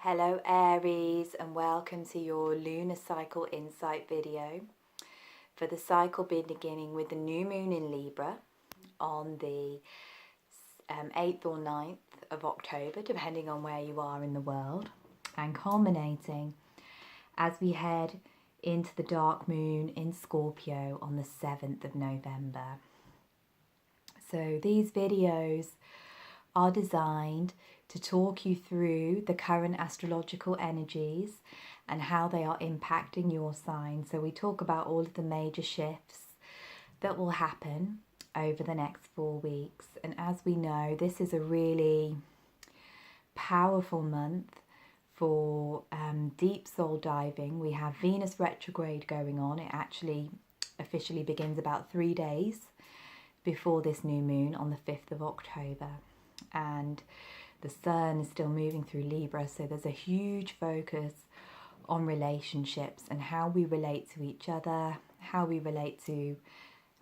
Hello Aries, and welcome to your Lunar Cycle Insight video for the cycle beginning with the new moon in Libra on the 8th or 9th of October, depending on where you are in the world, and culminating as we head into the dark moon in Scorpio on the 7th of November. So these videos are designed to talk you through the current astrological energies and how they are impacting your sign. So we talk about all of the major shifts that will happen over the next 4 weeks. And as we know, this is a really powerful month for deep soul diving. We have Venus retrograde going on. It actually officially begins about 3 days before this new moon on the 5th of October. And the sun is still moving through Libra, so there's a huge focus on relationships and how we relate to each other, how we relate to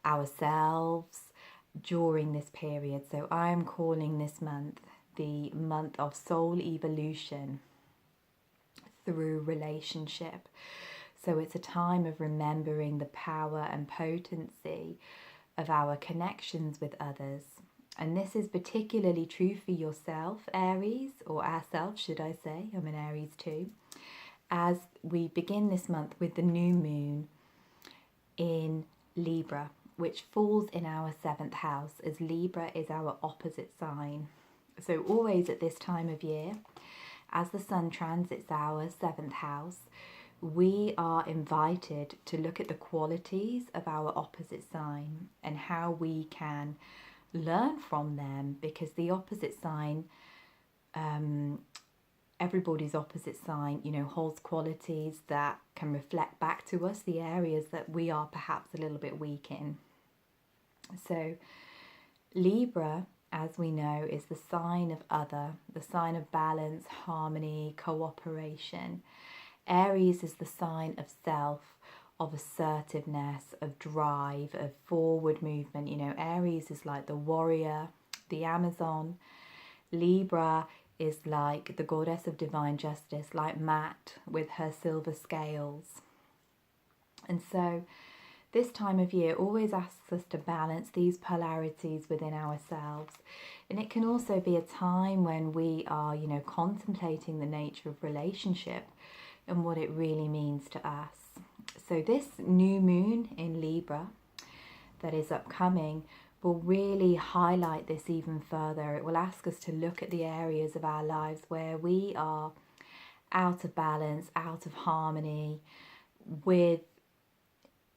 ourselves during this period. So I'm calling this month the month of soul evolution through relationship. So it's a time of remembering the power and potency of our connections with others. And this is particularly true for yourself, Aries, or ourselves, should I say. I'm an Aries too. As we begin this month with the new moon in Libra, which falls in our 7th house, as Libra is our opposite sign. So always at this time of year, as the sun transits our 7th house, we are invited to look at the qualities of our opposite sign and how we can learn from them, because the opposite sign, everybody's opposite sign, holds qualities that can reflect back to us the areas that we are perhaps a little bit weak in. So Libra, as we know, is the sign of other, the sign of balance, harmony, cooperation. Aries is the sign of self, of assertiveness, of drive, of forward movement. Aries is like the warrior, the Amazon. Libra is like the goddess of divine justice, like Mat with her silver scales. And so this time of year always asks us to balance these polarities within ourselves. And it can also be a time when we are, contemplating the nature of relationship and what it really means to us. So this new moon in Libra that is upcoming will really highlight this even further. It will ask us to look at the areas of our lives where we are out of balance, out of harmony with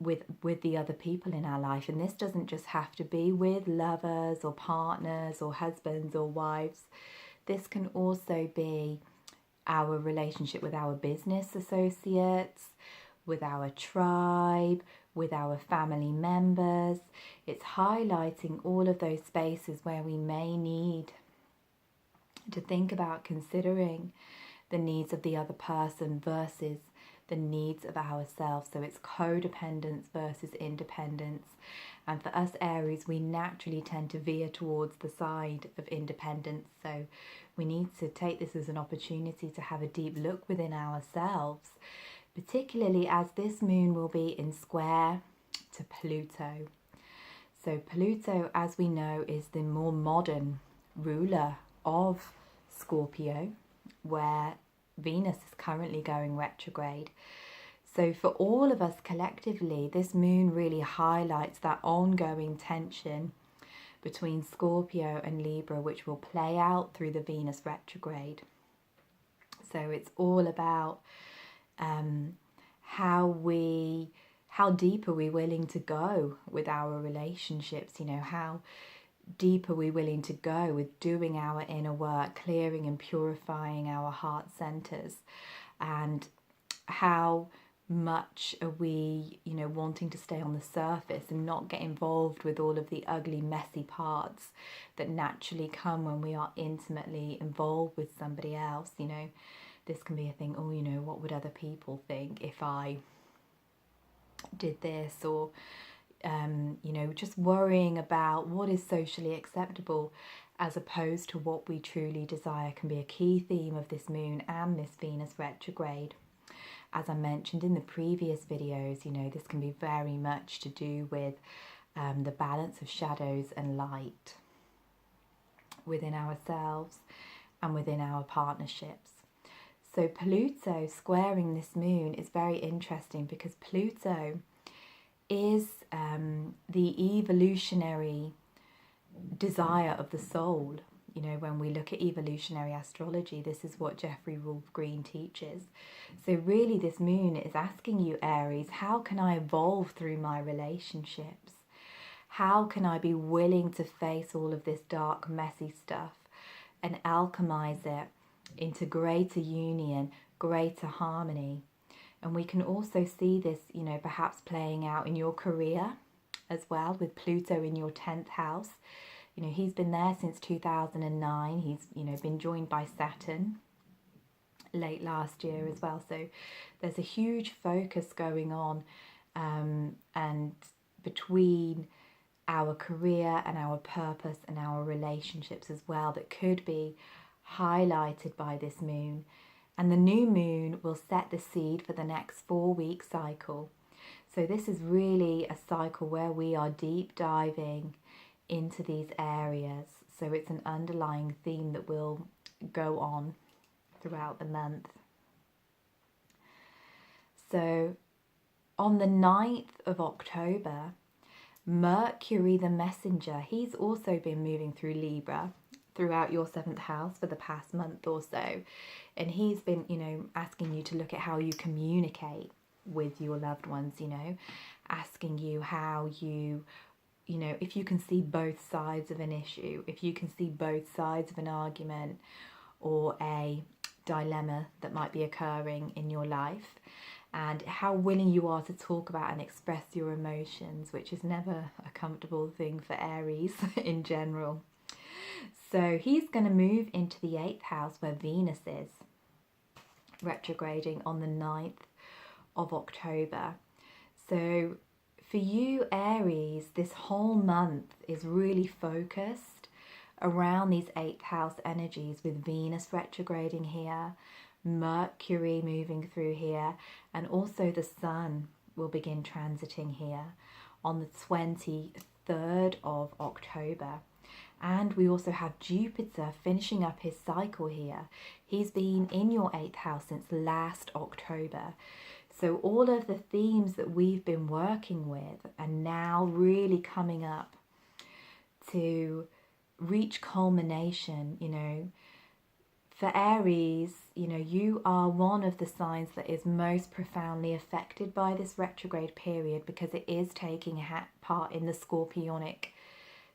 the other people in our life. And this doesn't just have to be with lovers or partners or husbands or wives. This can also be our relationship with our business associates, with our tribe, with our family members. It's highlighting all of those spaces where we may need to think about considering the needs of the other person versus the needs of ourselves. So it's codependence versus independence. And for us Aries, we naturally tend to veer towards the side of independence. So we need to take this as an opportunity to have a deep look within ourselves, particularly as this moon will be in square to Pluto. So Pluto, as we know, is the more modern ruler of Scorpio, where Venus is currently going retrograde. So for all of us collectively, this moon really highlights that ongoing tension between Scorpio and Libra, which will play out through the Venus retrograde. So it's all about how deep are we willing to go with our relationships? How deep are we willing to go with doing our inner work, clearing and purifying our heart centers, and how much are we wanting to stay on the surface and not get involved with all of the ugly, messy parts that naturally come when we are intimately involved with somebody else. This can be a thing, what would other people think if I did this? Or just worrying about what is socially acceptable. as opposed to what we truly desire, can be a key theme of this moon and this Venus retrograde. As I mentioned in the previous videos, this can be very much to do with the balance of shadows and light within ourselves and within our partnerships. So Pluto squaring this moon is very interesting because Pluto is the evolutionary desire of the soul. When we look at evolutionary astrology, this is what Jeffrey Wolf Green teaches. So really this moon is asking you, Aries, how can I evolve through my relationships? How can I be willing to face all of this dark, messy stuff and alchemize it into greater union, greater harmony? And we can also see this, perhaps playing out in your career as well, with Pluto in your 10th house. He's been there since 2009. He's, been joined by Saturn late last year as well. So there's a huge focus going on and between our career and our purpose and our relationships as well, that could be highlighted by this moon. And the new moon will set the seed for the next 4-week cycle. So this is really a cycle where we are deep diving into these areas. So it's an underlying theme that will go on throughout the month. So on the 9th of October, Mercury the Messenger, he's also been moving through Libra throughout your 7th house for the past month or so. And he's been, asking you to look at how you communicate with your loved ones, asking you how you, if you can see both sides of an issue, if you can see both sides of an argument or a dilemma that might be occurring in your life, and how willing you are to talk about and express your emotions, which is never a comfortable thing for Aries in general. So he's going to move into the 8th house where Venus is, retrograding on the 9th of October. So for you, Aries, this whole month is really focused around these 8th house energies, with Venus retrograding here, Mercury moving through here, and also the Sun will begin transiting here on the 23rd of October. And we also have Jupiter finishing up his cycle here. He's been in your 8th house since last October. So all of the themes that we've been working with are now really coming up to reach culmination. For Aries, you are one of the signs that is most profoundly affected by this retrograde period, because it is taking part in the Scorpionic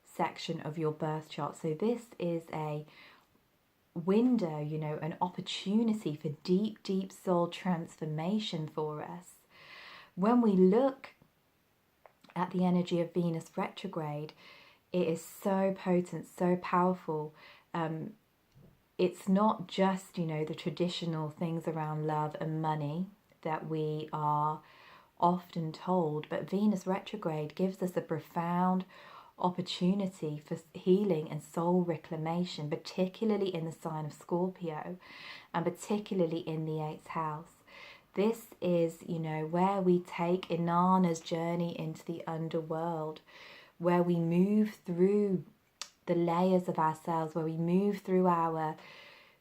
section of your birth chart. So this is a window, an opportunity for deep, deep soul transformation for us. When we look at the energy of Venus retrograde, it is so potent, so powerful. It's not just, the traditional things around love and money that we are often told, but Venus retrograde gives us a profound opportunity for healing and soul reclamation, particularly in the sign of Scorpio and particularly in the 8th house. This is, where we take Inanna's journey into the underworld, where we move through the layers of ourselves, where we move through our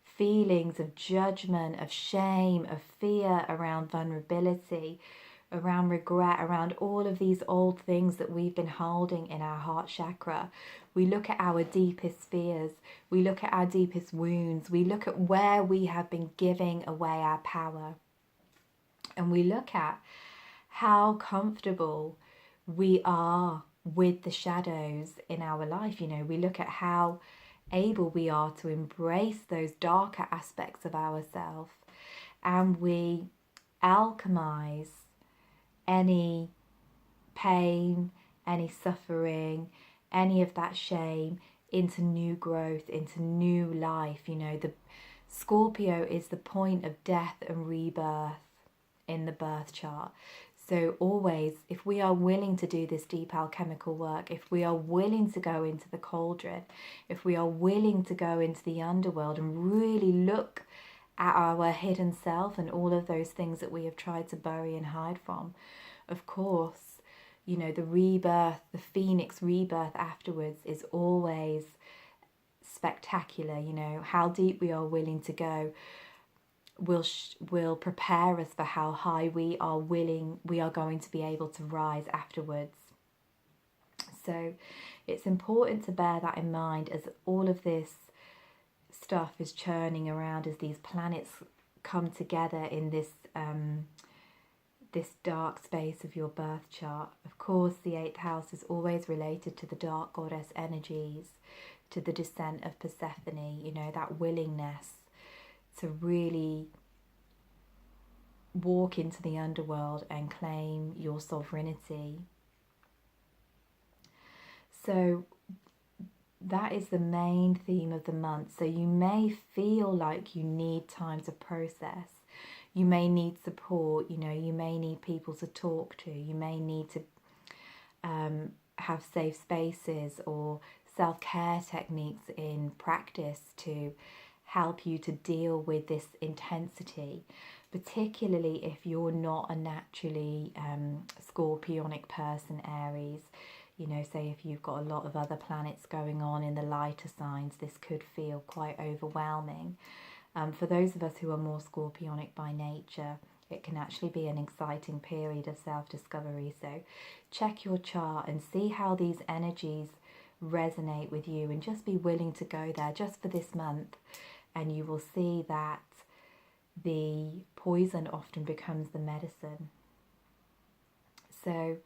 feelings of judgment, of shame, of fear around vulnerability, around regret, around all of these old things that we've been holding in our heart chakra. We look at our deepest fears, we look at our deepest wounds, we look at where we have been giving away our power, and we look at how comfortable we are with the shadows in our life. We look at how able we are to embrace those darker aspects of ourselves, and we alchemize any pain, any suffering, any of that shame into new growth, into new life. The Scorpio is the point of death and rebirth in the birth chart. So always, if we are willing to do this deep alchemical work, if we are willing to go into the cauldron, if we are willing to go into the underworld and really look at our hidden self and all of those things that we have tried to bury and hide from, of course, you know, the rebirth, the phoenix rebirth afterwards is always spectacular. You know, how deep we are willing to go will prepare us for how high we are going to be able to rise afterwards. So it's important to bear that in mind as all of this stuff is churning around, as these planets come together in this this dark space of your birth chart. Of course, the 8th house is always related to the dark goddess energies, to the descent of Persephone, you know, that willingness to really walk into the underworld and claim your sovereignty. So that is the main theme of the month. So you may feel like you need time to process. You may need support, you know, you may need people to talk to. You may need to have safe spaces or self-care techniques in practice to help you to deal with this intensity, particularly if you're not a naturally scorpionic person, Aries. You know, say if you've got a lot of other planets going on in the lighter signs, this could feel quite overwhelming. For those of us who are more scorpionic by nature, it can actually be an exciting period of self-discovery. So check your chart and see how these energies resonate with you, and just be willing to go there just for this month, and you will see that the poison often becomes the medicine. So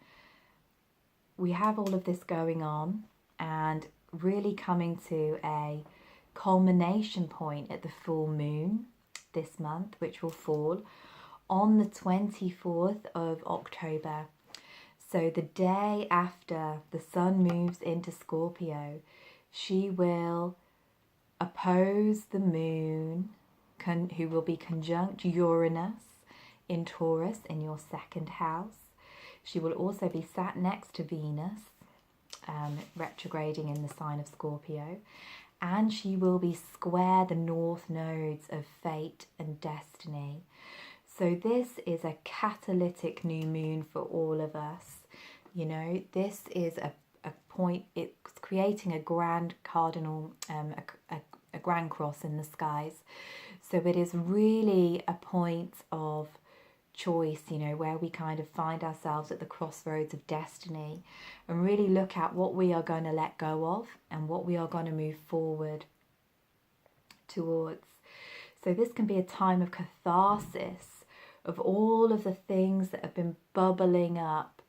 we have all of this going on and really coming to a culmination point at the full moon this month, which will fall on the 24th of October. So the day after the sun moves into Scorpio, she will oppose the moon, who will be conjunct Uranus in Taurus in your 2nd house. She will also be sat next to Venus, retrograding in the sign of Scorpio. And she will be square the north nodes of fate and destiny. So this is a catalytic new moon for all of us. You know, this is a point, it's creating a grand cardinal, a grand cross in the skies. So it is really a point of choice, you know, where we kind of find ourselves at the crossroads of destiny and really look at what we are going to let go of and what we are going to move forward towards. So this can be a time of catharsis of all of the things that have been bubbling up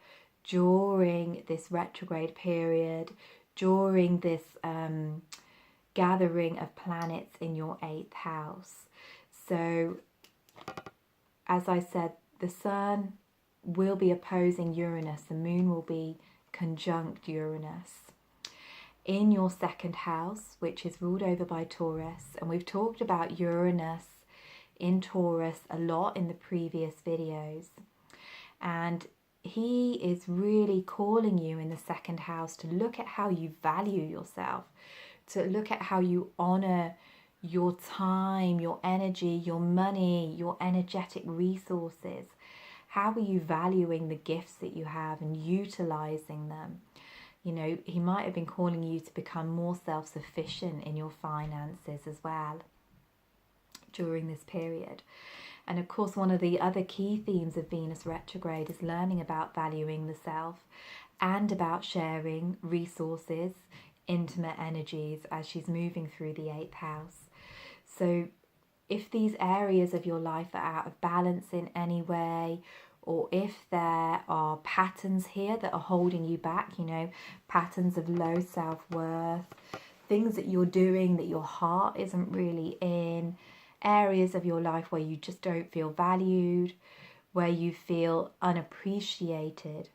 during this retrograde period, during this gathering of planets in your 8th house. So as I said, the sun will be opposing Uranus. The moon will be conjunct Uranus in your 2nd house, which is ruled over by Taurus. And we've talked about Uranus in Taurus a lot in the previous videos. And he is really calling you in the 2nd house to look at how you value yourself, to look at how you honor your time, your energy, your money, your energetic resources. How are you valuing the gifts that you have and utilizing them? You know, he might have been calling you to become more self-sufficient in your finances as well during this period. And of course, one of the other key themes of Venus retrograde is learning about valuing the self and about sharing resources, intimate energies as she's moving through the 8th house. So if these areas of your life are out of balance in any way, or if there are patterns here that are holding you back, you know, patterns of low self-worth, things that you're doing that your heart isn't really in, areas of your life where you just don't feel valued, where you feel unappreciated,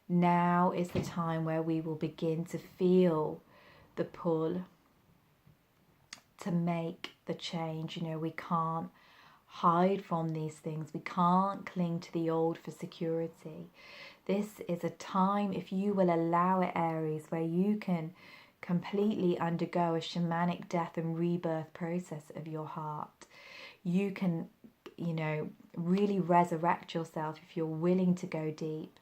now is the time where we will begin to feel the pull to make the change. You know, we can't hide from these things. We can't cling to the old for security. This is a time, if you will allow it, Aries, where you can completely undergo a shamanic death and rebirth process of your heart. You can, really resurrect yourself if you're willing to go deep.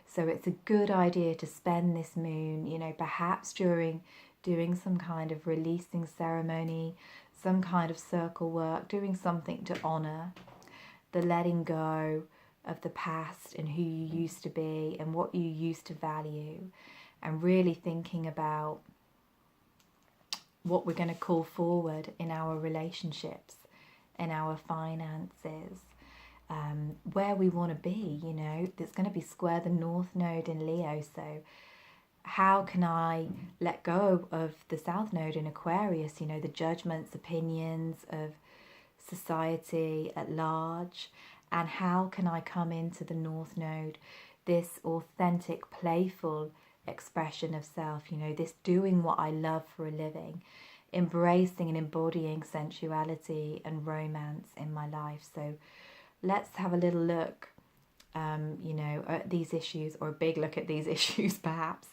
So it's a good idea to spend this moon, perhaps during doing some kind of releasing ceremony, some kind of circle work, doing something to honor the letting go of the past and who you used to be and what you used to value, and really thinking about what we're going to call forward in our relationships, in our finances, where we want to be. There's going to be square the North Node in Leo, so how can I let go of the South Node in Aquarius, the judgments, opinions of society at large, and how can I come into the North Node, this authentic, playful expression of self, this doing what I love for a living, embracing and embodying sensuality and romance in my life. So let's have a little look, at these issues, or a big look at these issues perhaps,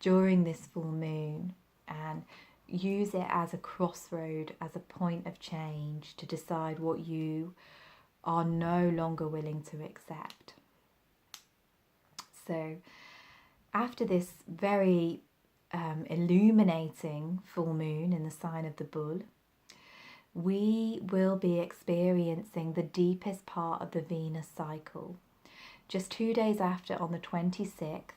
during this full moon, and use it as a crossroad, as a point of change to decide what you are no longer willing to accept. So after this very illuminating full moon in the sign of the Bull, we will be experiencing the deepest part of the Venus cycle. Just 2 days after, on the 26th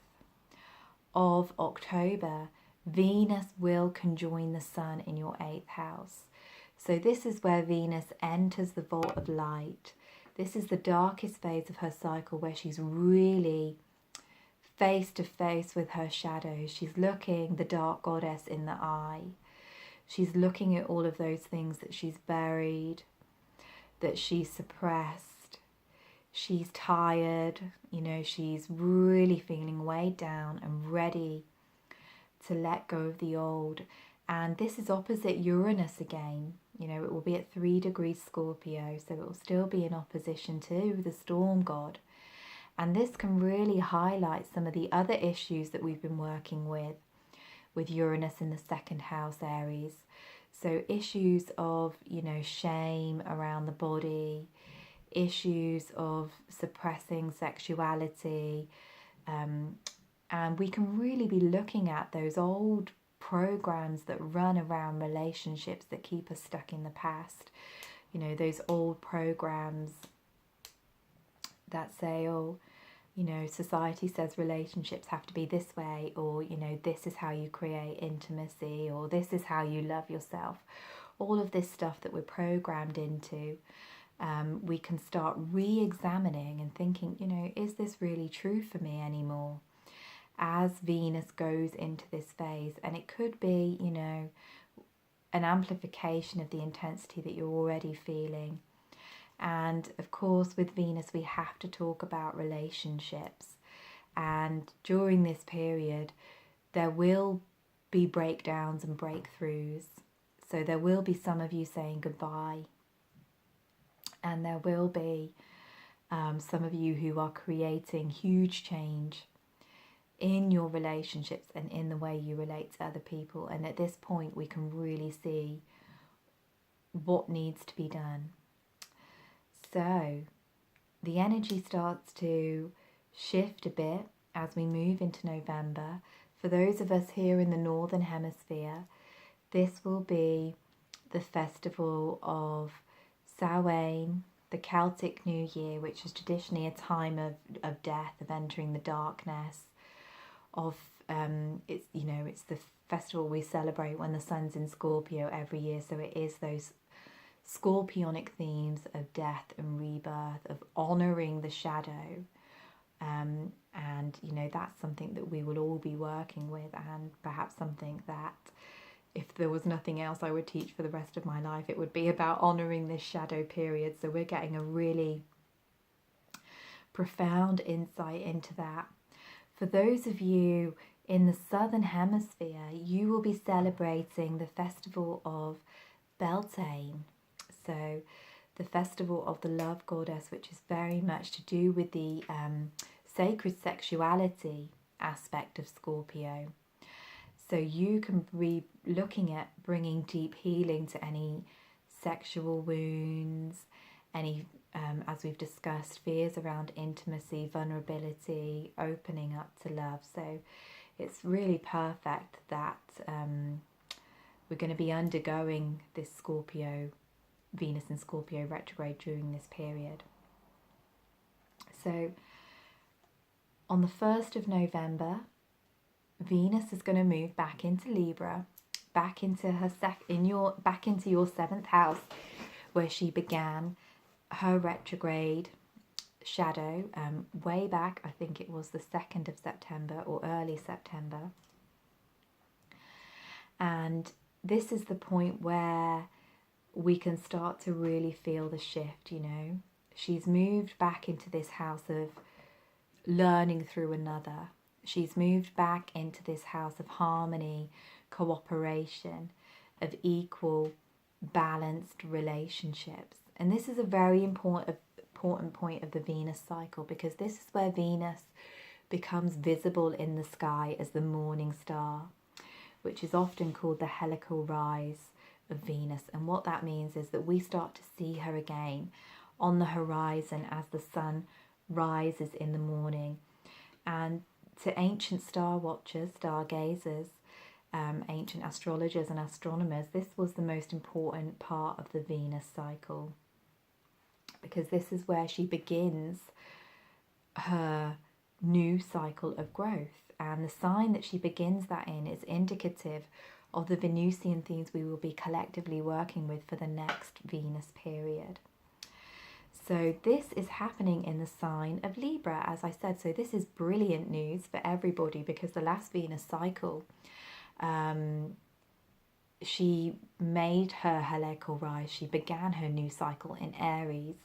of October, Venus will conjoin the Sun in your 8th house. So this is where Venus enters the vault of light. This is the darkest phase of her cycle, where she's really face to face with her shadows. She's looking the dark goddess in the eye. She's looking at all of those things that she's buried, that she's suppressed. She's tired, she's really feeling weighed down and ready to let go of the old. And this is opposite Uranus again. It will be at 3 degrees Scorpio, so it will still be in opposition to the storm god. And this can really highlight some of the other issues that we've been working with Uranus in the 2nd house, Aries. So issues of, shame around the body, issues of suppressing sexuality, and we can really be looking at those old programs that run around relationships that keep us stuck in the past. Those old programs that say, society says relationships have to be this way, or, this is how you create intimacy, or this is how you love yourself. All of this stuff that we're programmed into, we can start re-examining and thinking, is this really true for me anymore? As Venus goes into this phase, and it could be, an amplification of the intensity that you're already feeling. And of course, with Venus, we have to talk about relationships. And during this period, there will be breakdowns and breakthroughs. So there will be some of you saying goodbye. And there will be some of you who are creating huge change in your relationships and in the way you relate to other people. And at this point, we can really see what needs to be done. So the energy starts to shift a bit as we move into November. For those of us here in the Northern Hemisphere, this will be the festival of Samhain, the Celtic New Year, which is traditionally a time of death, of entering the darkness, of it's the festival we celebrate when the sun's in Scorpio every year. So it is those scorpionic themes of death and rebirth, of honouring the shadow, and that's something that we will all be working with, and perhaps something that, if there was nothing else I would teach for the rest of my life, it would be about honouring this shadow period. So we're getting a really profound insight into that. For those of you in the Southern Hemisphere, you will be celebrating the festival of Beltane. So the festival of the love goddess, which is very much to do with the sacred sexuality aspect of Scorpio. So you can be looking at bringing deep healing to any sexual wounds, any, as we've discussed, fears around intimacy, vulnerability, opening up to love. So it's really perfect that we're going to be undergoing this Venus and Scorpio retrograde during this period. So on the 1st of November, Venus is going to move back into Libra, back into your 7th house, where she began her retrograde shadow way back. I think it was the 2nd of September or early September. And this is the point where we can start to really feel the shift, you know. She's moved back into this house of learning through another. She's moved back into this house of harmony, cooperation, of equal, balanced relationships. And this is a very important point of the Venus cycle, because this is where Venus becomes visible in the sky as the morning star, which is often called the helical rise of Venus. And what that means is that we start to see her again on the horizon as the sun rises in the morning. And to ancient star watchers, stargazers, ancient astrologers and astronomers, this was the most important part of the Venus cycle, because this is where she begins her new cycle of growth. And the sign that she begins that in is indicative of the Venusian themes we will be collectively working with for the next Venus period. So this is happening in the sign of Libra, as I said. So this is brilliant news for everybody, because the last Venus cycle, she made her helical rise. She began her new cycle in Aries.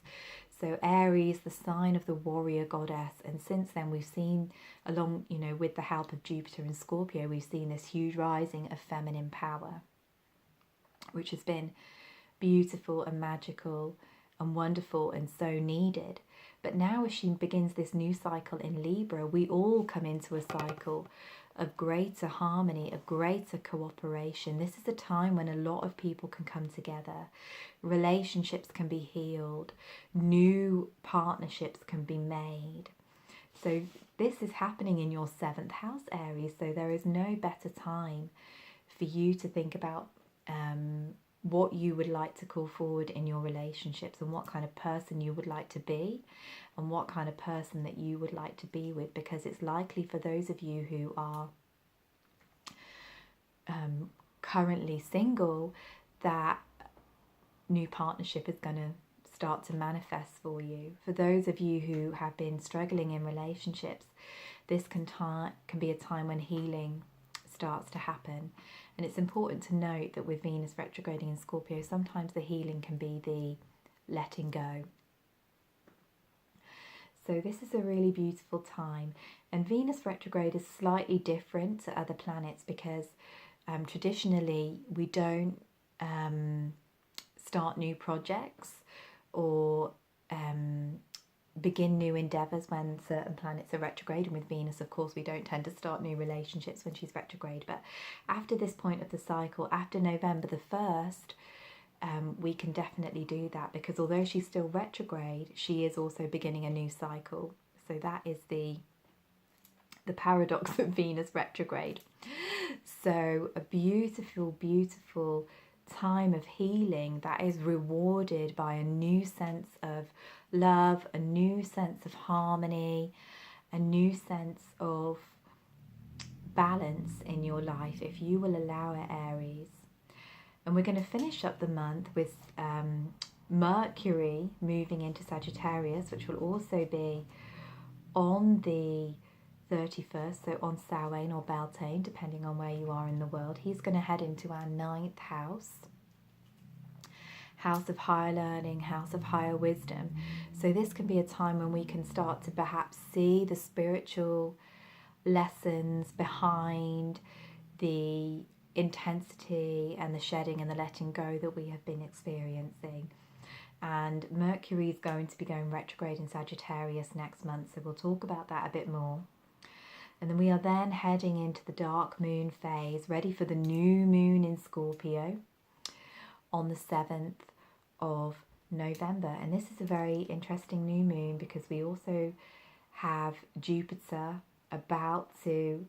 So Aries, the sign of the warrior goddess. And since then we've seen, along, you know, with the help of Jupiter and Scorpio, we've seen this huge rising of feminine power, which has been beautiful and magical and wonderful and so needed. But now as she begins this new cycle in Libra, we all come into a cycle of greater harmony, of greater cooperation. This is a time when a lot of people can come together. Relationships can be healed. New partnerships can be made. So this is happening in your 7th house, Aries. So there is no better time for you to think about what you would like to call forward in your relationships, and what kind of person you would like to be, and what kind of person that you would like to be with, because it's likely for those of you who are currently single that new partnership is going to start to manifest for you. For those of you who have been struggling in relationships, this can be a time when healing starts to happen. And it's important to note that with Venus retrograding in Scorpio, sometimes the healing can be the letting go. So this is a really beautiful time. And Venus retrograde is slightly different to other planets, because traditionally we don't start new projects or begin new endeavours when certain planets are retrograde. And with Venus, of course, we don't tend to start new relationships when she's retrograde. But after this point of the cycle, after November the 1st, we can definitely do that, because although she's still retrograde, she is also beginning a new cycle. So that is the paradox of Venus retrograde. So a beautiful, beautiful time of healing that is rewarded by a new sense of love, a new sense of harmony, a new sense of balance in your life, if you will allow it, Aries. And we're going to finish up the month with Mercury moving into Sagittarius, which will also be on the 31st, so on Samhain or Beltane, depending on where you are in the world. He's going to head into our 9th house, house of higher learning, house of higher wisdom. So this can be a time when we can start to perhaps see the spiritual lessons behind the intensity and the shedding and the letting go that we have been experiencing. And Mercury is going to be going retrograde in Sagittarius next month, so we'll talk about that a bit more. And then we are then heading into the dark moon phase, ready for the new moon in Scorpio on the 7th of November. And this is a very interesting new moon because we also have Jupiter about to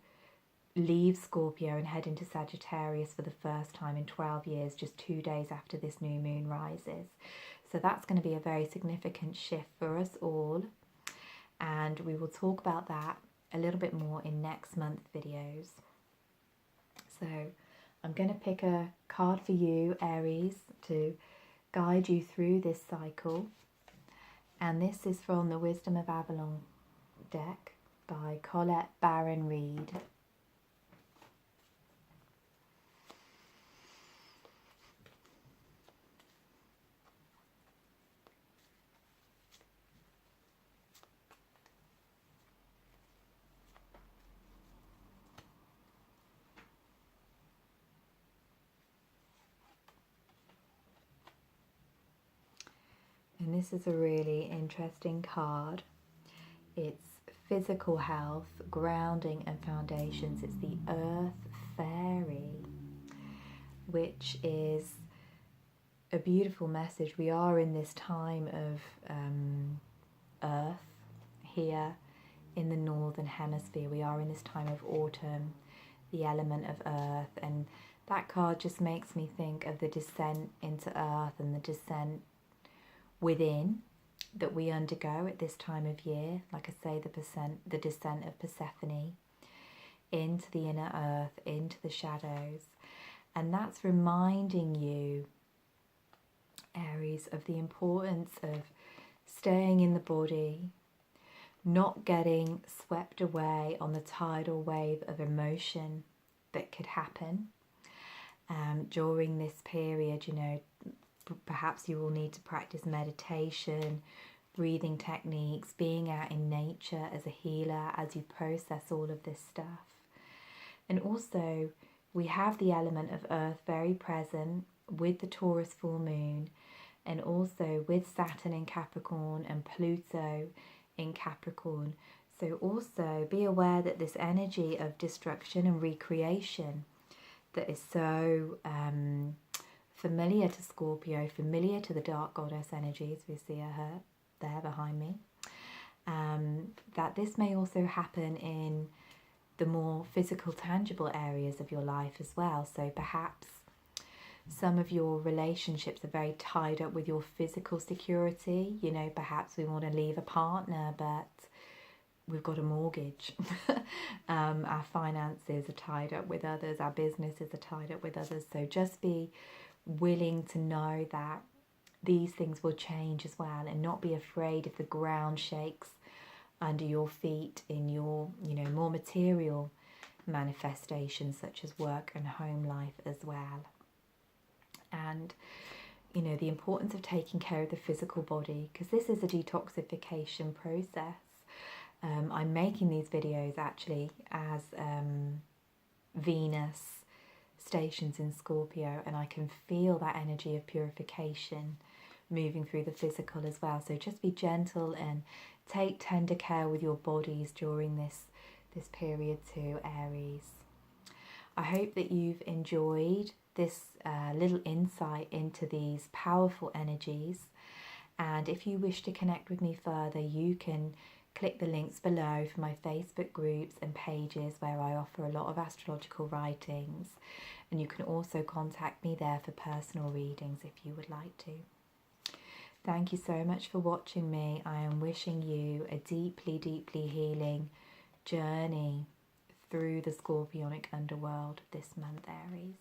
leave Scorpio and head into Sagittarius for the first time in 12 years, just 2 days after this new moon rises. So that's going to be a very significant shift for us all. And we will talk about that a little bit more in next month's videos. So I'm going to pick a card for you, Aries, to guide you through this cycle. And this is from the Wisdom of Avalon deck by Colette Baron Reid. And this is a really interesting card. It's physical health, grounding and foundations. It's the Earth Fairy, which is a beautiful message. We are in this time of Earth here in the Northern Hemisphere. We are in this time of autumn, the element of Earth. And that card just makes me think of the descent into Earth and the descent within that we undergo at this time of year. Like I say, the descent of Persephone into the inner earth, into the shadows. And that's reminding you, Aries, of the importance of staying in the body, not getting swept away on the tidal wave of emotion that could happen during this period. You know, perhaps you will need to practice meditation, breathing techniques, being out in nature as a healer as you process all of this stuff. And also, we have the element of Earth very present with the Taurus full moon, and also with Saturn in Capricorn and Pluto in Capricorn. So also be aware that this energy of destruction and recreation that is so familiar to Scorpio, familiar to the dark goddess energies, we see her there behind me, that this may also happen in the more physical, tangible areas of your life as well. So perhaps some of your relationships are very tied up with your physical security. You know, perhaps we want to leave a partner, but we've got a mortgage. Our finances are tied up with others. Our businesses are tied up with others. So just be willing to know that these things will change as well, and not be afraid if the ground shakes under your feet in your, you know, more material manifestations such as work and home life as well. And, you know, the importance of taking care of the physical body, because this is a detoxification process. I'm making these videos actually as Venus stations in Scorpio, and I can feel that energy of purification moving through the physical as well. So just be gentle and take tender care with your bodies during this period too, Aries. I hope that you've enjoyed this little insight into these powerful energies, and if you wish to connect with me further, you can click the links below for my Facebook groups and pages where I offer a lot of astrological writings, and you can also contact me there for personal readings if you would like to. Thank you so much for watching me. I am wishing you a deeply, deeply healing journey through the Scorpionic underworld this month, Aries.